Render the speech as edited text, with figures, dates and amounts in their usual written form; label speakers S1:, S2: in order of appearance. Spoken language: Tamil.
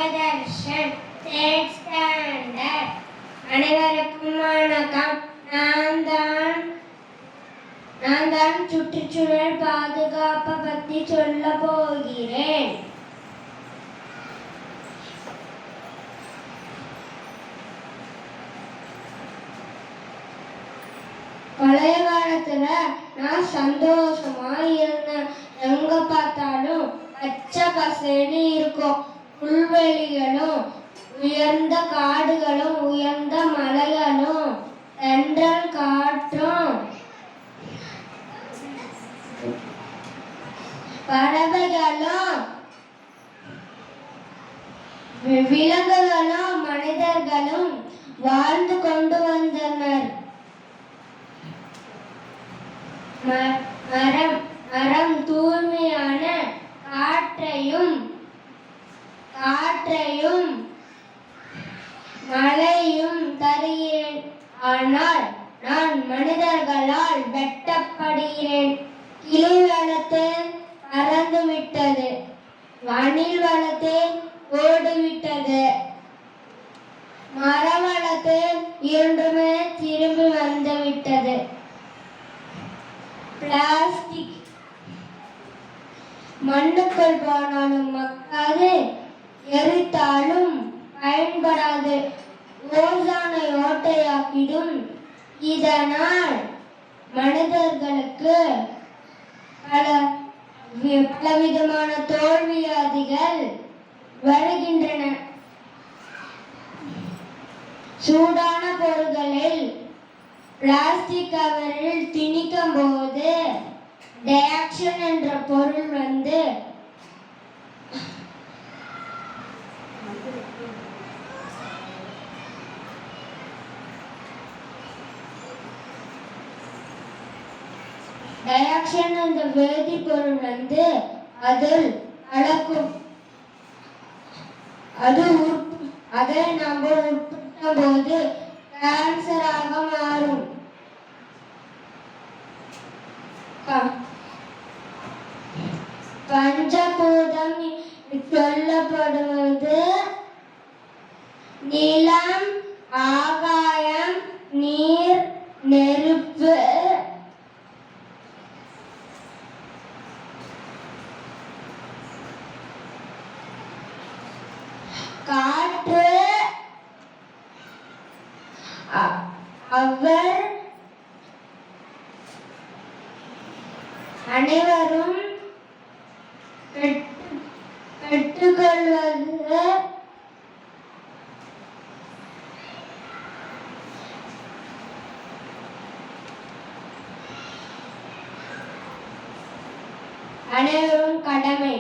S1: Prabhadarshan, 8th standard. அனைவருக்கும் வணக்கம். நான் தான் சுற்றுச்சூழல் பாதுகாப்பை பற்றி சொல்ல போகிறேன். பழைய காலத்துல நான் சந்தோஷமா இருந்தேன். எங்க பார்த்தாலும் பச்சை பசேன்னு இருக்கும். புல்வெளிகளும் உயர்ந்த காடுகளும் உயர்ந்த மலைகளும் தென்றல் காற்றும் பறவைகளும் விலங்குகளும் மனிதர்களும் வாழ்ந்து கொண்டு வந்தனர். மரம் தூய்மையான காற்றையும் மழையும் தருகிறேன். ஆனால் நான் மனிதர்களால் வெட்டப்படுகிறேன். கிளி வளர்த்து பறந்து விட்டது, வானில் வளர்த்து ஓடிவிட்டது, மரம் வளர்த்து இரண்டுமே திரும்பி வந்து விட்டது. பிளாஸ்டிக் மண்ணுக்குள் போனாலும் மக்காது, எரித்தாலும் பயன்படாது, ஓசோனை ஓட்டையாக்கிடும். இதனால் மனிதர்களுக்கு பலவிதமான தோல்வியாதிகள் வருகின்றன. சூடான பொருட்களில் பிளாஸ்டிக் கவரில் திணிக்கும் போது டயாக்சின் என்ற பொருள் வந்து டயாக்சின் என்ற வேதிப்பொருள் வந்து அதில் கலக்கும். அதை நாம் உட்படுத்தும் போது கேன்சராக மாறும். பஞ்சபூதம் சொல்லப்படுவது நிலம், ஆகாயம், நீர், நெருப்பு, காற்று. அவர் அனைவரும் பெற்றுக்கொள்வது அனைவரும் கடமை.